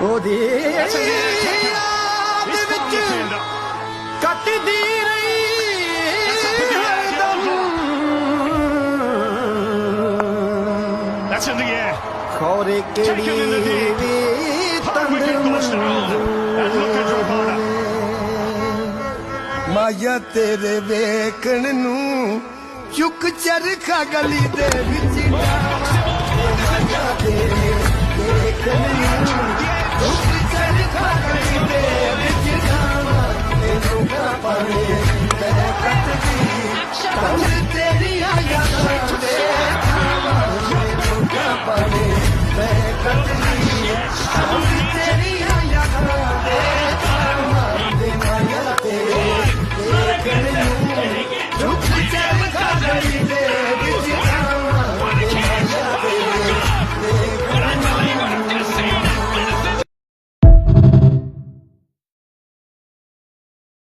ਉਹਦੀ That's a near tackle. ਯਾਦ This ਵਿੱਚ corner fielder. ਕੱਟਦੀ ਰਹੀ That's up in the air. That's in the air. ਖੌਰੇ ਕਿਹੜੀ ਵੀ ਤੰਦ And look at Rabada. ਮਾਇਆ ਤੇਰੇ ਵੇਖਣ ਨੂੰ ਚੁੱਕ ਚਰਖਾ ਗਲੀ ਦੇ ਵਿੱਚ ਮਾਇਆ ਤੇਰੇ ਵੇਖਣ ਨੂੰ